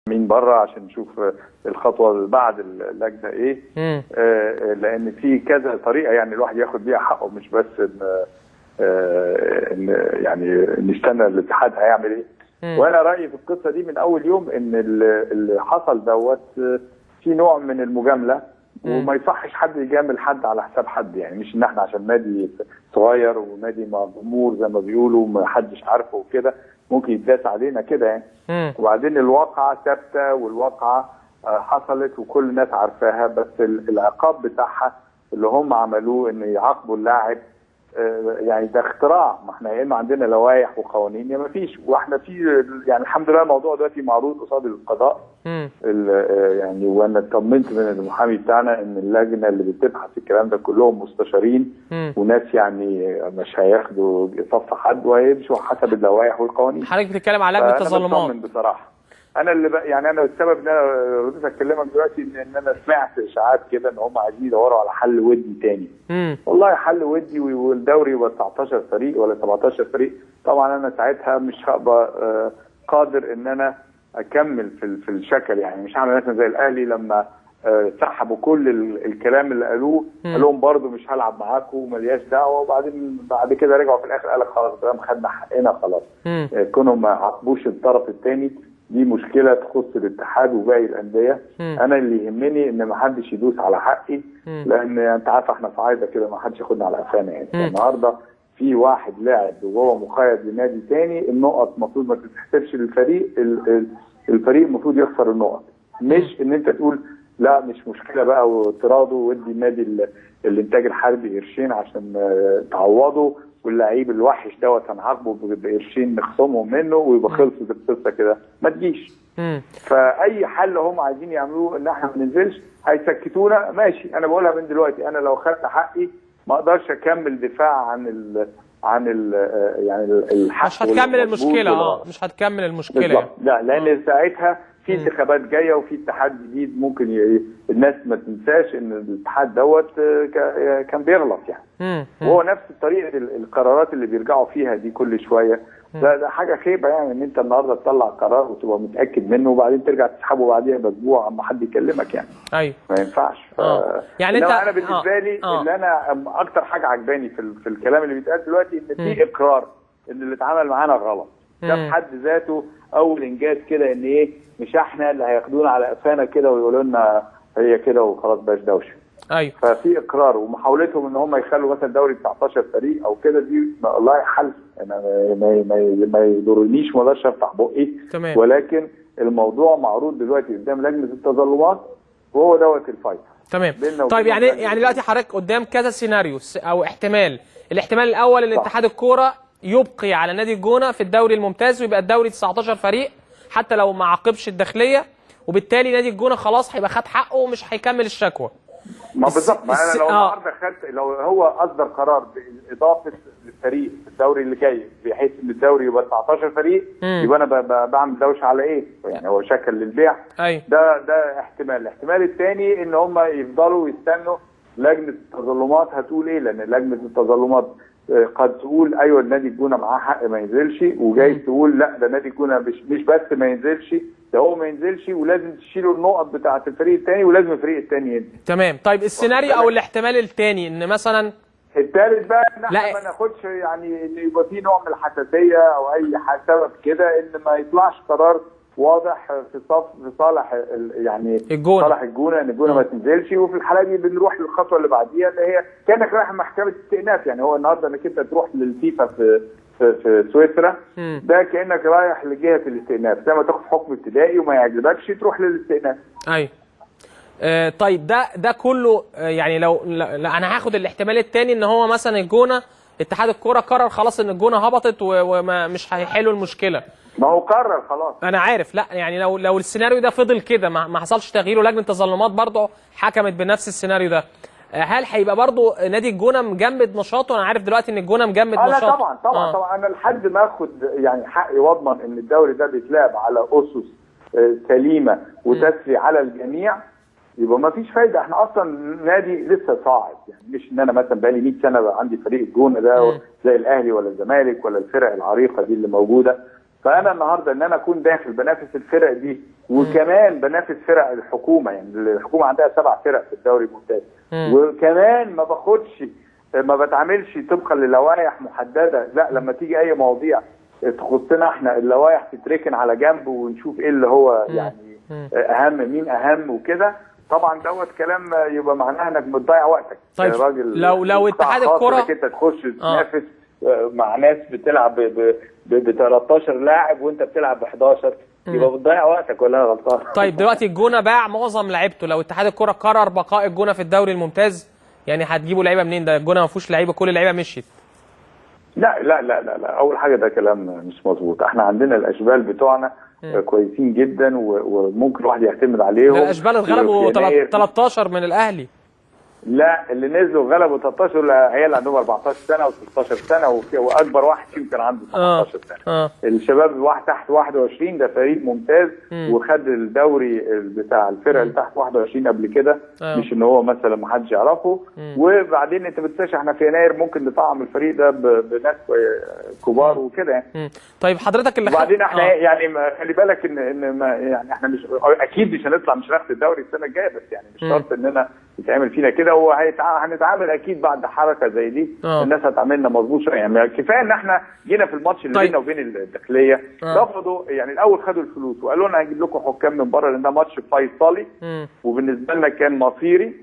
من بره عشان نشوف الخطوه اللي بعد اللجنه ايه. لان في كذا طريقه يعني الواحد ياخد بيها حقه، مش بس ان يعني نستنى الاتحاد هيعمل ايه. وانا رايي في القصه دي من اول يوم ان اللي حصل دوت في نوع من المجامله، وما يصحش حد يجامل حد على حساب حد. يعني مش ان احنا عشان نادي صغير ونادي مع جمهور زي ما بيقولوا ما حدش عارفه وكده ممكن يتداس علينا كده يعني. وبعدين الواقعه ثابته والواقعه حصلت وكل الناس عارفاها، بس العقاب بتاعها اللي هم عملوه ان يعاقبوا اللاعب يعني ده اختراع. ما احنا يا اما عندنا لوائح وقوانين يا ما فيش، واحنا في يعني الحمد لله الموضوع دلوقتي معروض قصاد القضاء. يعني وانا اطمنت من المحامي بتاعنا ان اللجنه اللي بتبحث الكلام ده كلهم مستشارين وناس يعني مش هياخدوا صف حد وهيمشوا حسب اللوائح والقوانين. حضرتك بتتكلم على لجنه التظلمات. انا مطمن بصراحه. انا اللي يعني انا السبب ان انا رديت اكلمك دلوقتي ان انا سمعت اشاعات كده ان هم عايزين يدوروا على حل ودي تاني. والله حل ودي والدوري يبقى 19 فريق ولا 17 فريق، طبعا انا ساعتها مش هبقى قادر ان انا اكمل في الشكل. يعني مش هعمل مثلا زي الاهلي لما سحبوا كل الكلام اللي قالوه، قال لهم برضه مش هلعب معاكم وملياش دعوه، وبعدين بعد كده رجعوا في الاخر قال لك خلاص تمام خدنا حقنا خلاص. كونوا ما عاقبوش الطرف الثاني دي مشكله تخص الاتحاد وباقي الانديه. انا اللي يهمني ان ما حدش يدوس على حقي، لان انت عارف احنا في عايده كده ما حدش ياخدنا على قفانا يعني. النهارده في واحد لاعب وهو مقيد لنادي ثاني، النقط المفروض ما تتحسبش للفريق، الفريق المفروض يخسر النقط، مش ان انت تقول لا مش مشكله بقى وتراضوا ودي النادي الانتاج الحربي قرشين عشان تعوضه، واللعيب الوحش دوت هنعاقبه بقرشين نخصمهم منه ويبقى خلصت القصه كده. ما تجيش. فاي حل هم عايزين يعملوه ان احنا ما ننزلش هيسكتونا ماشي. انا بقولها من دلوقتي، انا لو خدت حقي ما اقدرش اكمل دفاع عن يعني الحق. مش هتكمل المشكله. مش هتكمل المشكله بالظبط. لا لان ساعتها في انتخابات جايه وفي اتحاد جديد ممكن الناس ما تنساش ان الاتحاد دوت كان بيغلط يعني. وهو نفس طريقه القرارات اللي بيرجعوا فيها دي كل شويه. ده حاجه خيبه يعني ان انت النهارده تطلع قرار وتبقى متاكد منه وبعدين ترجع تسحبه بعديها باسبوع اما حد يكلمك يعني. ايوه ما ينفعش. يعني انا بالنسبه لي اللي انا اكتر حاجه عجباني في الكلام اللي بيتقال دلوقتي ان في اقرار ان اللي اتعمل معانا غلط. ده في حد ذاته اول انجاز كده، ان ايه مش احنا اللي هياخدونا على قفانا كده ويقولوا لنا هي كده وخلاص باش دوشه. ايوه ففي اقرار، ومحاولتهم ان هم يخلوا مثلا دوري 19 فريق او كده دي والله حل. انا ما يضرنيش، ما اقدرش افتح بقي. تمام. ولكن الموضوع معروض دلوقتي قدام لجنه التظلمات وهو دوت الفايت. تمام. طيب يعني دلوقتي حضرتك قدام كذا سيناريو او احتمال. الاحتمال الاول ان اتحاد الكوره يبقي على نادي الجونه في الدوري الممتاز ويبقى الدوري 19 فريق حتى لو ما عاقبش الداخليه، وبالتالي نادي الجونه خلاص هيبقى خد حقه ومش هيكمل الشكوى. ما بالظبط. ما انا لو النهارده لو هو اصدر قرار باضافه الفريق في الدوري اللي جاي بحيث ان الدوري يبقى 19 فريق، يبقى انا بعمل دوشه على ايه؟ يعني هو شكل للبيع. ده احتمال. الاحتمال الثاني ان هم يفضلوا يستنوا لجنه التظلمات هتقول ايه، لان لجنه التظلمات قد تقول ايوه النادي الجونه معاه حق ما ينزلش، وجاي تقول لا ده نادي الجونه مش بس ما ينزلش، ده هو ما ينزلش ولازم تشيلوا النقط بتاعه الفريق الثاني ولازم الفريق الثاني ينزل. تمام. طيب السيناريو او الاحتمال الثاني ان مثلا الثالث بقى ان احنا ما ناخدش يعني ان يبقى في نوع من الحساسيه او اي سبب كده ان ما يطلعش قرار واضح في صالح يعني الجونة. صالح الجونه ان الجونه ما تنزلش، وفي الحاله دي بنروح للخطوه اللي بعديها اللي هي كانك رايح محكمه استئناف. يعني هو النهارده انك انت تروح للفيفا في سويسرا، ده كانك رايح لجهه الاستئناف زي ما تاخد حكم ابتدائي وما يعجبكش تروح للاستئناف. ايوه. طيب ده كله يعني لو انا هاخد الاحتمال الثاني ان هو مثلا الجونه اتحاد الكوره قرر خلاص ان الجونه هبطت ومش هيحلوا المشكله. ما هو قرر خلاص. انا عارف. لا يعني لو السيناريو ده فضل كده ما حصلش تغيير ولجنه التظلمات برضه حكمت بنفس السيناريو ده، هل هيبقى برضه نادي الجونه مجمد نشاطه؟ انا عارف دلوقتي ان الجونه مجمد نشاطه. لا طبعا انا لحد ما اخد يعني حقي واضمن ان الدوري ده بيتلعب على اسس سليمه وتسري على الجميع يبقى ما فيش فايده. احنا اصلا نادي لسه صاعد، يعني مش ان انا مثلا بقالي 100 سنه بقى عندي فريق الجونه ده زي الاهلي ولا الزمالك ولا الفرق العريقه دي اللي موجوده. فانا النهارده ان انا اكون داخل بنافس الفرق دي وكمان بنافس فرق الحكومه، يعني الحكومه عندها 7 فرق في الدوري الممتاز، وكمان ما بتعاملش طبقا للوائح محدده، لا لما تيجي اي مواضيع تخصنا احنا اللوائح تتركن على جنب ونشوف ايه اللي هو يعني اهم، مين اهم وكده. طبعا دوت كلام يبقى معناها انك بتضيع وقتك. طيب راجل لو اتحاد الكره انت تخش تنافس مع ناس بتلعب ب 13 لاعب وانت بتلعب ب 11 يبقى بتضيع وقتك ولا انا غلطان؟ طيب دلوقتي الجونه باع معظم لعيبته، لو اتحاد الكره قرر بقاء الجونه في الدوري الممتاز يعني هتجيبوا لعيبه منين؟ ده الجونه ما فيهوش لعيبه، كل اللعيبه مشيت. لا لا لا لا لا، اول حاجه ده كلام مش مظبوط. احنا عندنا الاشبال بتوعنا كويسين جدا وممكن الواحد يعتمد عليهم. الاشبال اتغلبوا 13 من الاهلي. لا اللي نزلوا غلبوا 13 العيال عندهم 14 سنه و16 سنه واكبر واحد فيهم كان عنده 17 سنه. الشباب واحد تحت 21 ده فريق ممتاز وخد الدوري بتاع الفرق اللي تحت 21 قبل كده، مش ان هو مثلا ما حدش يعرفه. وبعدين انت بتنساش احنا في يناير ممكن نطعم الفريق ده بناس كبار وكده يعني. طيب حضرتك اللي وبعدين احنا يعني خلي بالك ان ما يعني احنا مش اكيد مش هنطلع مش هناخد الدوري السنه الجايه، بس يعني مش شرط اننا يتعمل فينا كده، وهنتعامل اكيد بعد حركه زي دي الناس هتعاملنا مظبوط شويه. يعني كفايه ان احنا جينا في الماتش اللي بيننا وبين الداخليه رفضوا، يعني الاول خدوا الفلوس وقالوا لنا هنجيب لكم حكام من بره لان ده ماتش فيصلي وبالنسبه لنا كان مصيري،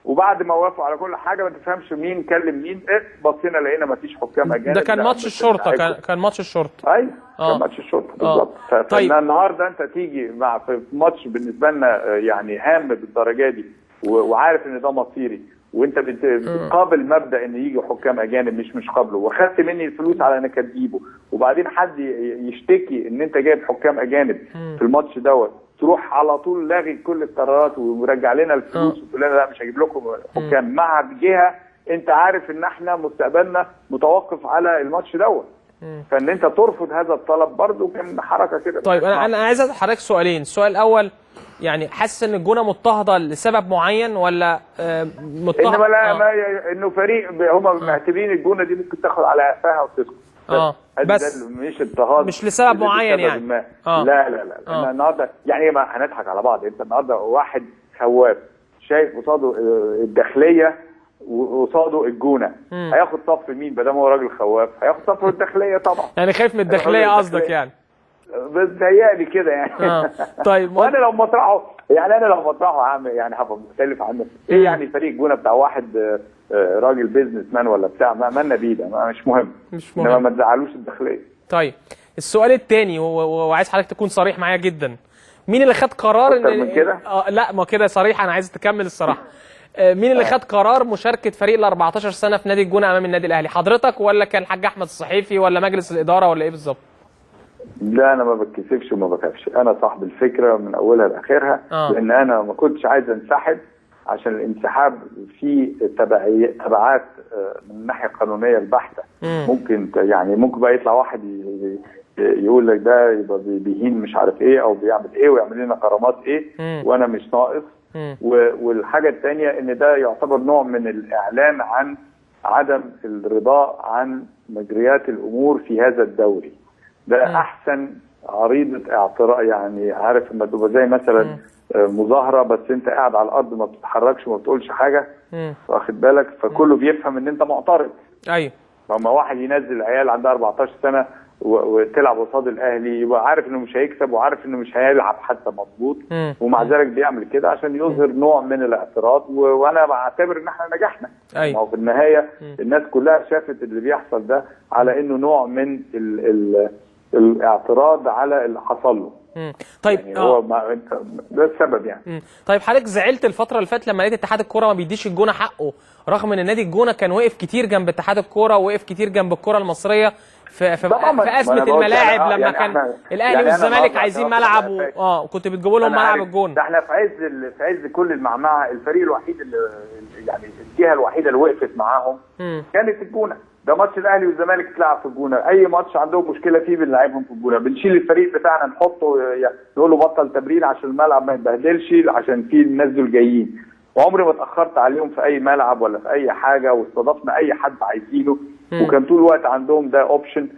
وبعد ما وافقوا على كل حاجه ما تفهمش مين كلم مين بصينا لقينا ما فيش حكام اجانب. ده كان ماتش الشرطه، كان ماتش الشرطه. ايوه كان ماتش الشرطه بالظبط. طيب النهارده انت تيجي مع في ماتش بالنسبه لنا يعني هام بالدرجه دي وعارف ان ده مصيري وانت بتقابل مبدا ان يجي حكام اجانب مش قابله، واخدت مني الفلوس على انك تجيبه، وبعدين حد يشتكي ان انت جايب حكام اجانب في الماتش دوت، تروح على طول لاغي كل القرارات ومرجع لنا الفلوس وتقول لنا لا مش هجيب لكم حكام مع جهه انت عارف ان احنا مستقبلنا متوقف على الماتش دوت. فان انت ترفض هذا الطلب برضه كان حركه كده. طيب انا عايز اسال حضرتك سؤالين. السؤال الاول يعني حاسس ان الجونه مضطهده لسبب معين ولا مضطهده؟ انما لا انه فريق هم معتبرين الجونه دي ممكن تاخد على قفاها وتسكت. بس مش اضطهاد، مش لسبب معين يعني. لا لا لا النهارده يعني ما هنضحك على بعض. انت النهارده واحد خواف شايف قصاده الداخليه وقصاده الجونه، هياخد صف مين؟ ما دام هو راجل خواف هياخد صف الداخليه طبعا. يعني خايف من الداخليه قصدك يعني؟ بتهيألي كده يعني. طيب وانا لو مطرحه يعني انا لو مطرحه عامل يعني هبقى مختلف عنه. ايه يعني فريق الجونه بتاع واحد راجل بيزنس مان ولا بتاع مالنا بيه ده مش مهم. انما ما تزعلوش الداخليه. طيب السؤال الثاني وعايز حضرتك تكون صريح معايا جدا، مين اللي خد قرار ان من كده؟ لا ما كده صريح، انا عايز تكمل الصراحه. مين اللي خد قرار مشاركه فريق ال 14 سنه في نادي الجونه امام النادي الاهلي؟ حضرتك ولا كان الحاج احمد الصحيفي ولا مجلس الاداره ولا ايه بالظبط؟ لا انا ما بتكسفش وما بخافش، انا صاحب الفكره من اولها لاخرها. لان انا ما كنتش عايز انسحب عشان الانسحاب فيه تبعات من الناحيه القانونيه البحته. ممكن يعني ممكن بقى يطلع واحد يقول لك ده يبقى بيهين مش عارف ايه او بيعمل ايه ويعمل لنا غرامات ايه وانا مش ناقص. والحاجه الثانيه ان ده يعتبر نوع من الاعلان عن عدم الرضا عن مجريات الامور في هذا الدوري. ده احسن عريضه اعتراض، يعني عارف لما تبقى زي مثلا مظاهره بس انت قاعد على الارض ما بتتحركش وما بتقولش حاجه، واخد بالك؟ فكله بيفهم ان انت معترض. ايوه. فلما واحد ينزل عيال عندها 14 سنه وتلعب قصاد الاهلي يبقى عارف انه مش هيكسب وعارف انه مش هيلعب حتى مظبوط، ومع ذلك بيعمل كده عشان يظهر نوع من الاعتراض، وانا بعتبر ان احنا نجحنا. أيوة. ما هو في النهايه الناس كلها شافت اللي بيحصل ده على انه نوع من الاعتراض على اللي حصل له. طيب يعني هو ده السبب يعني. طيب حضرتك زعلت الفتره اللي فاتت لما لقيت اتحاد الكوره ما بيديش الجونه حقه، رغم ان نادي الجونه كان واقف كتير جنب اتحاد الكوره ووقف كتير جنب الكوره المصريه في ازمه الملاعب لما يعني كان الاهلي يعني والزمالك عايزين ملعب وكنت بتجيبوا لهم ملعب الجونه. ده احنا في عز كل المعمعه الفريق الوحيد اللي يعني الجهه الوحيده اللي وقفت معاهم كانت الجونه. ده ماتش الاهلي والزمالك اتلعب في الجونه، اي ماتش عندهم مشكله فيه بنلعبهم في الجونه، بنشيل الفريق بتاعنا نحطه نقول له بطل تمرين عشان الملعب ما يتبهدلش عشان في الناس دول جايين. وعمري ما اتاخرت عليهم في اي ملعب ولا في اي حاجه، واستضفنا اي حد عايزينه وكان طول الوقت عندهم ده اوبشن.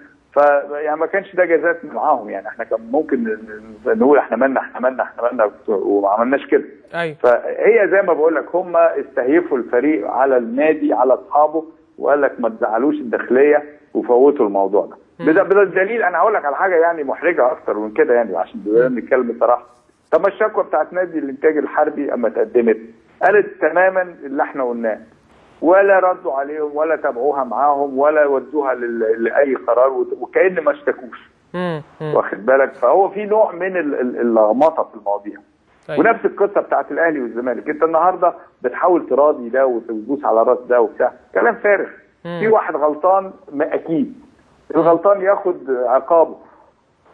يعني ما كانش ده جزات معاهم، يعني احنا كان ممكن نقول احنا مالنا وما عملناش كده. ايوه. فهي زي ما بقول لك هم استهيفوا الفريق على النادي على اصحابه، وقال لك ما تزعلوش الداخليه وفوتوا الموضوع ده. بالدليل انا هقول لك على حاجه يعني محرجه اكتر من كده، يعني عشان نتكلم بصراحه. طب ما الشكوى بتاعت نادي الانتاج الحربي اما اتقدمت قالت تماما اللي احنا قلناه، ولا ردوا عليهم ولا تابعوها معاهم ولا ودوها لاي قرار، وكأن ما اشتكوش. واخد بالك؟ فهو في نوع من اللخبطه في المواضيع. ونفس القصه بتاعت الاهلي والزمالك، انت النهارده بتحاول تراضي ده وتدوس على راس ده وبتاع، كلام فارغ. في واحد غلطان اكيد الغلطان ياخد عقابه،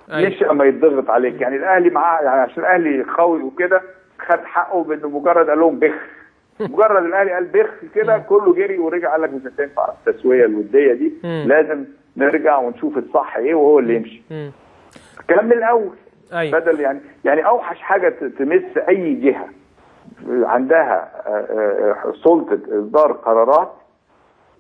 مش اما يتضغط عليك. يعني الاهلي معاه، يعني عشان الاهلي قوي وكده خد حقه بانه مجرد قال لهم بخ. مجرد الاهلي قال بخ كده كله جري ورجع قال لك مش هتنفع التسويه الوديه دي، لازم نرجع ونشوف الصح ايه وهو اللي يمشي. الكلام من الاول. بدل يعني اوحش حاجه تمس اي جهه عندها سلطه اصدار قرارات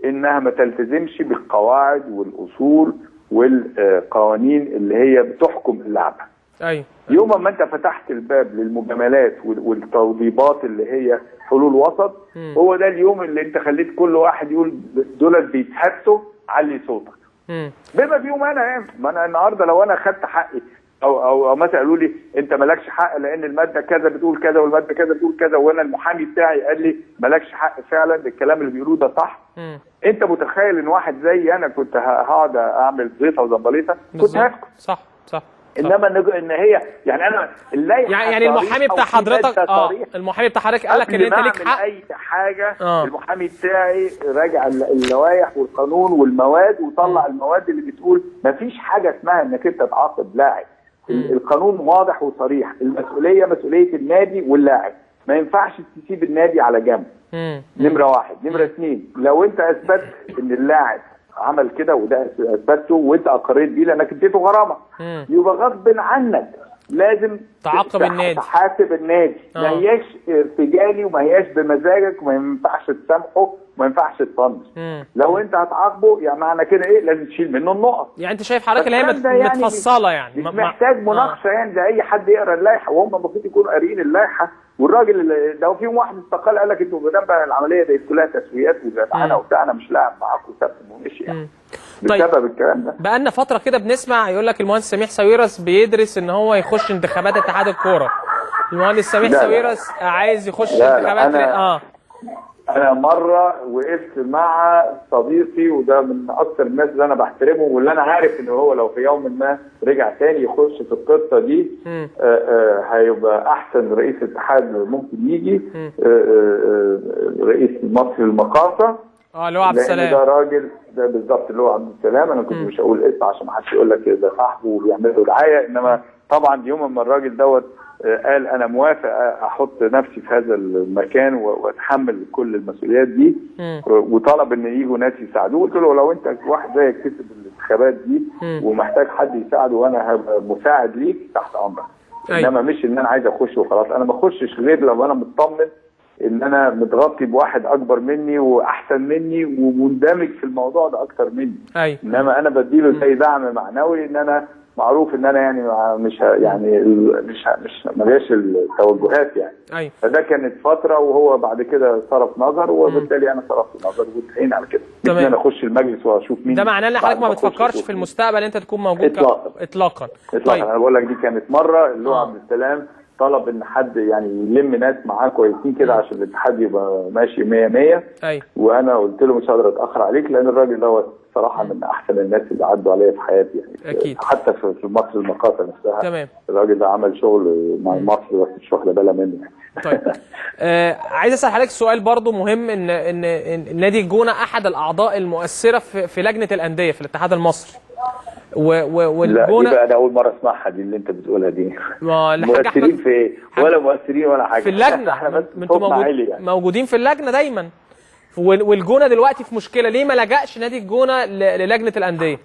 انها ما تلتزمش بالقواعد والاصول والقوانين اللي هي بتحكم اللعبه. ايوه. يوم ما انت فتحت الباب للمجاملات والتوضيبات اللي هي حلول وسط، هو ده اليوم اللي انت خليت كل واحد يقول دول بيتحسوا علي صوتك. بما فيهم انا يعني، ما انا النهارده لو انا خدت حقي او مثلا قالوا لي انت مالكش حق لان الماده كذا بتقول كذا والماده كذا بتقول كذا، وانا المحامي بتاعي قال لي مالكش حق فعلا، الكلام اللي بيقولوه ده صح. انت متخيل ان واحد زي انا كنت هقعد اعمل زيطه وزمبليطه؟ كنت هسكت. صح. انما ان هي يعني انا اللائحه يعني المحامي بتاع حضرتك المحامي بتاع حضرتك قال لك ان انت ليك حق اي حاجه. المحامي بتاعي راجع اللوائح والقانون والمواد وطلع المواد اللي بتقول ما فيش حاجه اسمها انك انت تعاقب لاعب. القانون واضح وصريح، المسؤوليه مسؤوليه النادي واللاعب، ما ينفعش تسيب النادي على جنب. نمره واحد. نمره اثنين، لو انت اثبت ان اللاعب عمل كده وده اثبته وانت اقريت بيه لانك اديته غرامه، يبقى غصب عنك لازم تعاقب النادي، تحاسب النادي. ما هياش ارتجالي وما هياش بمزاجك وما ينفعش تسامحه وما ينفعش تطنش. لو انت هتعاقبه يعني معنى كده ايه؟ لازم تشيل منه النقط. يعني انت شايف حضرتك اللي هي متفصله يعني مش محتاج مناقشه يعني زي اي حد يقرا اللائحه، وهم المفروض يكونوا قاريين اللائحه. والراجل لو فيهم واحد استقال قال لك انتوا ما دام العمليه دي كلها تسويات وجدعنه وبتاع انا مش لاعب معاكم وسبت ومشي يعني. بسبب الكلام ده بقى لنا فتره كده بنسمع يقول لك المهندس سميح ساويرس بيدرس ان هو يخش انتخابات اتحاد الكوره. المهندس سميح ساويرس عايز يخش انتخابات. انا مره وقفت مع صديقي وده من اكثر الناس اللي انا بحترمه واللي انا عارف ان هو لو في يوم ما رجع تاني يخش في القصه دي هيبقى احسن رئيس اتحاد ممكن يجي، رئيس مصر المقاصه اللي هو عبد السلام. ده راجل ده بالظبط اللي هو عبد السلام. انا كنت مش هقول اسم عشان ما حدش يقول لك ده صاحبه وبيعمل له دعايه، انما طبعا يوم ما الراجل دوت قال انا موافق احط نفسي في هذا المكان واتحمل كل المسؤوليات دي، وطلب ان يجوا ناس يساعدوه. قلت له لو انت واحد زيك كسب الانتخابات دي ومحتاج حد يساعده وانا هبقى مساعد ليك تحت امرك. انما مش ان انا عايز اخش وخلاص. انا ما اخشش غير لو انا مطمن ان انا متغطي بواحد اكبر مني واحسن مني ومندمج في الموضوع ده اكتر مني. انما انا بديله زي دعم معنوي ان انا معروف ان انا يعني مش ماليش التوجهات يعني. فده كانت فتره وهو بعد كده صرف نظر وبالتالي انا صرفت نظر وانتهينا على كده. مش ان انا اخش المجلس واشوف مين. ده معناه ان حضرتك ما بتفكرش في المستقبل انت تكون موجود اطلاقا. طيب انا بقول لك دي كانت مره اللي هو عبد السلام طلب ان حد يعني يلم ناس معاه كويسين كده عشان الاتحاد يبقى ماشي 100 وانا قلت له مش هقدر اتاخر عليك لان الراجل دوت صراحه من احسن الناس اللي عدوا عليا في حياتي يعني. اكيد. حتى في مصر المقاطع نفسها. تمام. الراجل ده عمل شغل مع مصر بس مش واخده بالها منه يعني. طيب عايز اسال حضرتك سؤال برضو مهم. ان نادي الجونه احد الاعضاء المؤثره في لجنه الانديه في الاتحاد المصري. والجونه لا دي انا اول مره اسمعها دي اللي انت بتقولها دي. مؤثرين في ايه؟ ولا مؤثرين ولا حاجه في اللجنه. احنا بس يعني موجودين في اللجنه دايما. والجونه دلوقتي في مشكله، ليه ما لجأش نادي الجونه للجنه الانديه؟